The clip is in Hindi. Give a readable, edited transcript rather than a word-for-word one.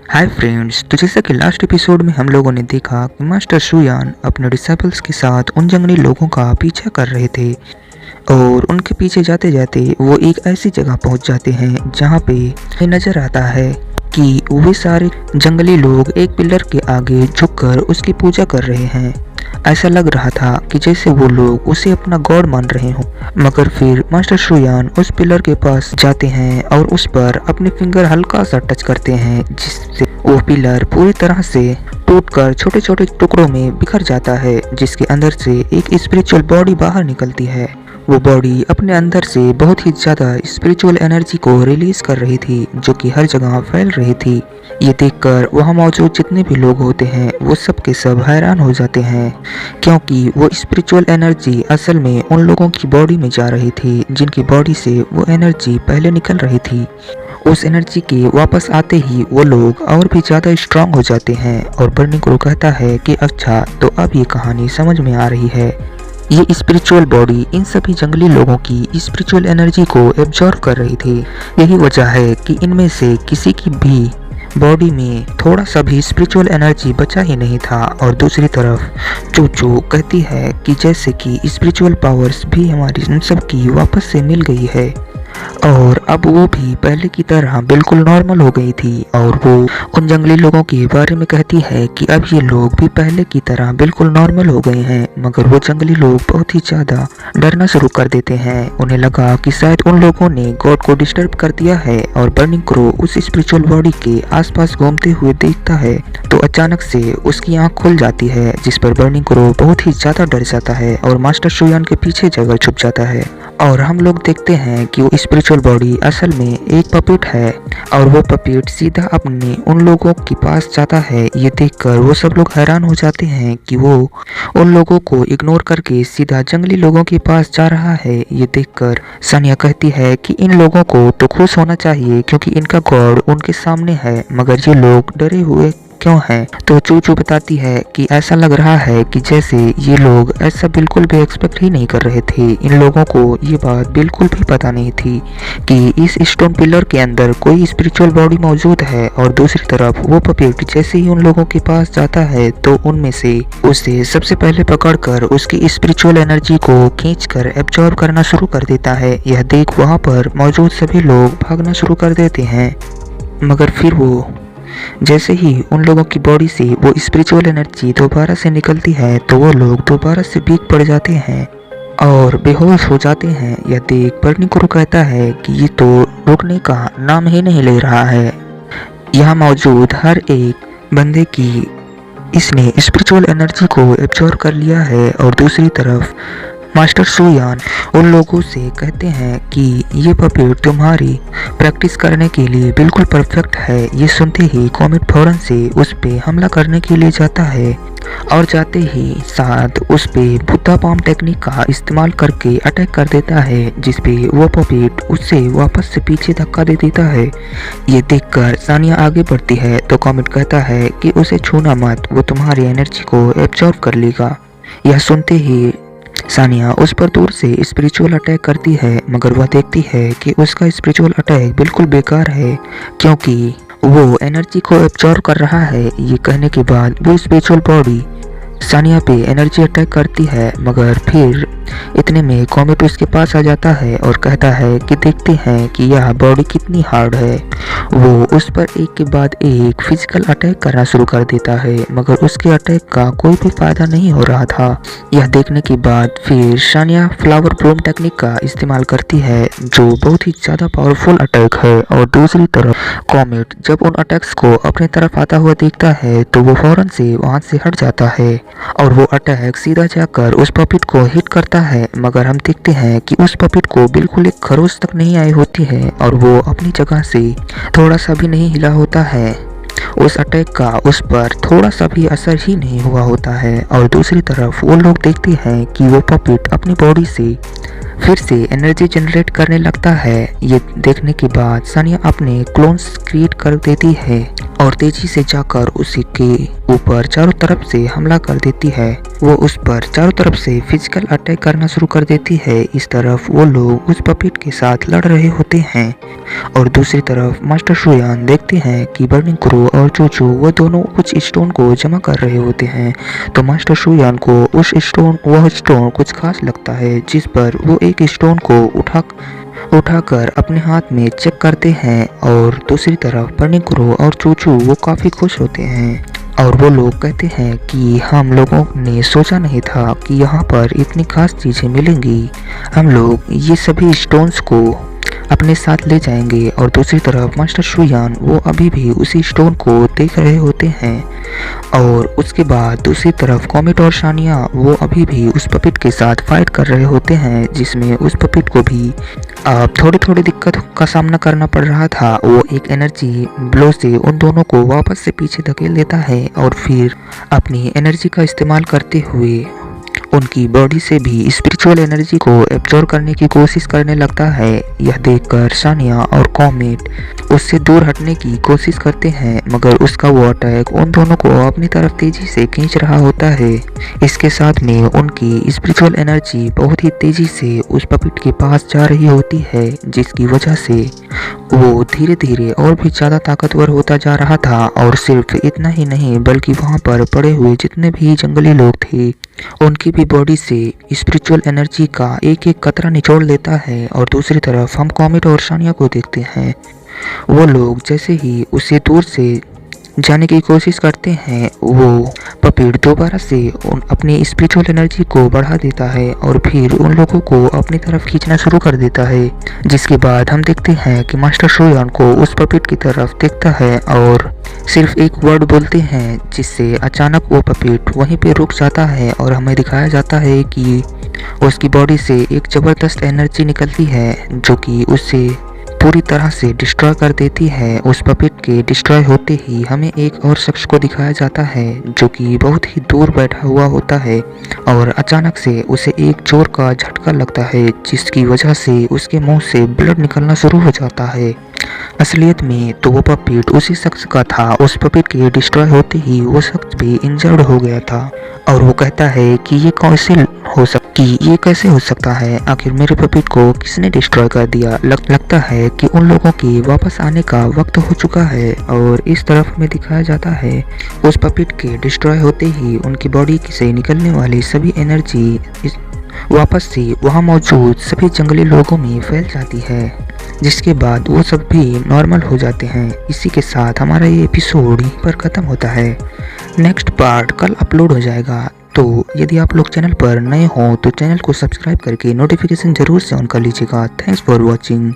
हाय फ्रेंड्स, तो जैसा कि लास्ट एपिसोड में हम लोगों ने देखा कि मास्टर सुयान अपने डिसाइपल्स के साथ उन जंगली लोगों का पीछा कर रहे थे और उनके पीछे जाते जाते वो एक ऐसी जगह पहुंच जाते हैं जहां पे नजर आता है कि वे सारे जंगली लोग एक पिलर के आगे झुककर उसकी पूजा कर रहे हैं। ऐसा लग रहा था कि जैसे वो लोग उसे अपना गॉड मान रहे हों। मगर फिर मास्टर सुयान उस पिलर के पास जाते हैं और उस पर अपने फिंगर हल्का सा टच करते हैं, जिससे वो पिलर पूरी तरह से टूटकर छोटे छोटे टुकड़ों में बिखर जाता है, जिसके अंदर से एक स्पिरिचुअल बॉडी बाहर निकलती है। वो बॉडी अपने अंदर से बहुत ही ज्यादा स्पिरिचुअल एनर्जी को रिलीज कर रही थी, जो कि हर जगह फैल रही थी। ये देखकर वहाँ मौजूद जितने भी लोग होते हैं वो सब के सब हैरान हो जाते हैं, क्योंकि वो स्पिरिचुअल एनर्जी असल में उन लोगों की बॉडी में जा रही थी जिनकी बॉडी से वो एनर्जी पहले निकल रही थी। उस एनर्जी के वापस आते ही वो लोग और भी ज्यादा स्ट्रांग हो जाते हैं और बर्निंग क्रो कहता है कि अच्छा, तो अब ये कहानी समझ में आ रही है। ये स्पिरिचुअल बॉडी इन सभी जंगली लोगों की स्पिरिचुअल एनर्जी को एब्जॉर्ब कर रही थी। यही वजह है कि इनमें से किसी की भी बॉडी में थोड़ा सा भी स्पिरिचुअल एनर्जी बचा ही नहीं था। और दूसरी तरफ चूचू कहती है कि जैसे कि स्पिरिचुअल पावर्स भी हमारी इन सब की वापस से मिल गई है और अब वो भी पहले की तरह बिल्कुल नॉर्मल हो गई थी। और वो उन जंगली लोगों के बारे में कहती है कि अब ये लोग भी पहले की तरह बिल्कुल नॉर्मल हो गए हैं। मगर वो जंगली लोग बहुत ही ज्यादा डरना शुरू कर देते हैं। उन्हें लगा कि शायद उन लोगों ने गॉड को डिस्टर्ब कर दिया है। और बर्निंग क्रो उस स्पिरिचुअल बॉडी के आसपास घूमते हुए देखता है तो अचानक से उसकी आंख खुल जाती है, जिस पर बर्निंग क्रो बहुत ही ज्यादा डर जाता है और मास्टर सुयान के पीछे जगह छुप जाता है। और हम लोग देखते हैं कि वो स्पिरिचुअल बॉडी असल में एक पपेट है और वो पपेट सीधा अपने उन लोगों के पास जाता है। ये देखकर वो सब लोग हैरान हो जाते हैं कि वो उन लोगों को इग्नोर करके सीधा जंगली लोगों के पास जा रहा है। ये देखकर सानिया कहती है कि इन लोगों को तो खुश होना चाहिए क्योंकि इनका गॉड उनके सामने है, मगर ये लोग डरे हुए क्यों है? तो चूचू बताती है कि ऐसा लग रहा है कि जैसे ये लोग ऐसा बिल्कुल भी एक्सपेक्ट ही नहीं कर रहे थे। इन लोगों को ये बात बिल्कुल भी पता नहीं थी कि इस स्टोन पिलर के अंदर कोई स्पिरिचुअल बॉडी मौजूद है। और दूसरी तरफ वो पपेट जैसे ही उन लोगों के पास जाता है तो उनमें से उसे सबसे पहले पकड़कर उसकी स्पिरिचुअल एनर्जी को खींचकर एब्जॉर्ब करना शुरू कर देता है। यह देख वहाँ पर मौजूद सभी लोग भागना शुरू कर देते हैं। मगर फिर वो जैसे ही उन लोगों की बॉडी से वो स्पिरिचुअल एनर्जी दोबारा से निकलती है तो वो लोग दोबारा से वीक पड़ जाते हैं और बेहोश हो जाते हैं। यह देख बर्निंग क्रो कहता है कि ये तो रुकने का नाम ही नहीं ले रहा है। यहाँ मौजूद हर एक बंदे की इसने स्पिरिचुअल एनर्जी को एब्जॉर्ब कर लिया है। और दूसरी तरफ मास्टर सुयान उन लोगों से कहते हैं कि ये पपेट तुम्हारी प्रैक्टिस करने के लिए बिल्कुल परफेक्ट है। ये सुनते ही कॉमेट फौरन से उस पे हमला करने के लिए जाता है और जाते ही साथ उस पे बुद्धा पाम टेक्निक का इस्तेमाल करके अटैक कर देता है, जिस पे वो पपेट उससे वापस से पीछे धक्का दे देता है। ये देखकर सानिया आगे बढ़ती है तो कॉमेट कहता है कि उसे छूना मत, वो तुम्हारी एनर्जी को एब्जॉर्ब कर लेगा। यह सुनते ही सानिया उस पर दूर से स्पिरिचुअल अटैक करती है, मगर वह देखती है कि उसका स्पिरिचुअल अटैक बिल्कुल बेकार है क्योंकि वो एनर्जी को एब्जॉर्ब कर रहा है। ये कहने के बाद वो स्पिरिचुअल बॉडी सानिया पे एनर्जी अटैक करती है, मगर फिर इतने में कॉमेट उसके पास आ जाता है और कहता है कि देखते हैं कि यह बॉडी कितनी हार्ड है। वो उस पर एक के बाद एक फिजिकल अटैक करना शुरू कर देता है, मगर उसके अटैक का कोई भी फायदा नहीं हो रहा था। यह देखने के बाद फिर सानिया फ्लावर ब्लूम टेक्निक का इस्तेमाल करती है, जो बहुत ही ज्यादा पावरफुल अटैक है। और दूसरी तरफ कॉमेट जब उन अटैक्स को अपनी तरफ आता हुआ देखता है तो वो फौरन से वहां से हट जाता है और वो अटैक सीधा जाकर उस पपेट को हिट करता है। मगर हम देखते हैं कि उस पपेट को बिल्कुल एक खरोच तक नहीं आई होती है और वो अपनी जगह से थोड़ा सा भी नहीं हिला होता है। उस अटैक का उस पर थोड़ा सा भी असर ही नहीं हुआ होता है। और दूसरी तरफ वो लोग देखते हैं कि वो पपेट अपनी बॉडी से फिर से एनर्जी जनरेट करने लगता है। ये देखने के बाद सानिया अपने क्लोन्स क्रिएट कर देती है और तेजी से जाकर उसी के ऊपर चारों तरफ से हमला कर देती है। वो उस पर चारों तरफ से फिजिकल अटैक करना शुरू कर देती है। इस तरफ वो लोग उस पपेट के साथ लड़ रहे होते हैं और दूसरी तरफ मास्टर शुयान देखते हैं कि बर्निंग क्रो और चूचू वो दोनों कुछ स्टोन को जमा कर रहे होते हैं। तो मास्टर शुयान को वह स्टोन कुछ खास लगता है, जिस पर वो एक स्टोन को उठाकर अपने हाथ में चेक करते हैं और दूसरी तरफ बर्निंग क्रो और चूचू वो काफ़ी खुश होते हैं और वो लोग कहते हैं कि हम लोगों ने सोचा नहीं था कि यहाँ पर इतनी खास चीज़ें मिलेंगी। हम लोग ये सभी स्टोन्स को अपने साथ ले जाएंगे। और दूसरी तरफ मास्टर शुयान वो अभी भी उसी स्टोन को देख रहे होते हैं और उसके बाद दूसरी तरफ कॉमेट और शानिया वो अभी भी उस पपेट के साथ फाइट कर रहे होते हैं, जिसमें उस पपेट को भी अब थोड़ी दिक्कत का सामना करना पड़ रहा था। वो एक एनर्जी ब्लो से उन दोनों को वापस से पीछे धकेल देता है और फिर अपनी एनर्जी का इस्तेमाल करते हुए उनकी बॉडी से भी स्पिरिचुअल एनर्जी को एब्जॉर्ब करने की कोशिश करने लगता है। यह देखकर शानिया और कॉमेट उससे दूर हटने की कोशिश करते हैं, मगर उसका वो अटैक उन दोनों को अपनी तरफ तेजी से खींच रहा होता है। इसके साथ में उनकी स्पिरिचुअल एनर्जी बहुत ही तेजी से उस पपेट के पास जा रही होती है, जिसकी वजह से वो धीरे धीरे और भी ज़्यादा ताकतवर होता जा रहा था। और सिर्फ इतना ही नहीं बल्कि वहाँ पर पड़े हुए जितने भी जंगली लोग थे उनकी भी बॉडी से स्पिरिचुअल एनर्जी का एक एक कतरा निचोड़ लेता है। और दूसरी तरफ हम कॉमेट और शानिया को देखते हैं, वो लोग जैसे ही उसे दूर से जाने की कोशिश करते हैं वो पपेट दोबारा से अपनी स्पिरिचुअल एनर्जी को बढ़ा देता है और फिर उन लोगों को अपनी तरफ खींचना शुरू कर देता है। जिसके बाद हम देखते हैं कि मास्टर शुयान को उस पपेट की तरफ देखता है और सिर्फ एक वर्ड बोलते हैं, जिससे अचानक वो पपेट वहीं पे रुक जाता है और हमें दिखाया जाता है कि उसकी बॉडी से एक ज़बरदस्त एनर्जी निकलती है जो कि उससे पूरी तरह से डिस्ट्रॉय कर देती है। उस पपेट के डिस्ट्रॉय होते ही हमें एक और शख्स को दिखाया जाता है जो कि बहुत ही दूर बैठा हुआ होता है और अचानक से उसे एक जोर का झटका लगता है, जिसकी वजह से उसके मुंह से ब्लड निकलना शुरू हो जाता है। असलियत में तो वो पपेट उसी शख्स का था। उस पपेट के डिस्ट्रॉय होते ही वो शख्स भी इंजर्ड हो गया था और वो कहता है कि ये कैसे हो सकता है, आखिर मेरे पपेट को किसने डिस्ट्रॉय कर दिया। लगता है कि उन लोगों के वापस आने का वक्त हो चुका है। और इस तरफ में दिखाया जाता है उस पपेट के डिस्ट्रॉय होते ही उनकी बॉडी से निकलने वाली सभी एनर्जी वापस से वहाँ मौजूद सभी जंगली लोगों में फैल जाती है, जिसके बाद वो सब भी नॉर्मल हो जाते हैं। इसी के साथ हमारा ये एपिसोड यहीं पर ख़त्म होता है। नेक्स्ट पार्ट कल अपलोड हो जाएगा। तो यदि आप लोग चैनल पर नए हों तो चैनल को सब्सक्राइब करके नोटिफिकेशन जरूर से ऑन कर लीजिएगा। Thanks for watching.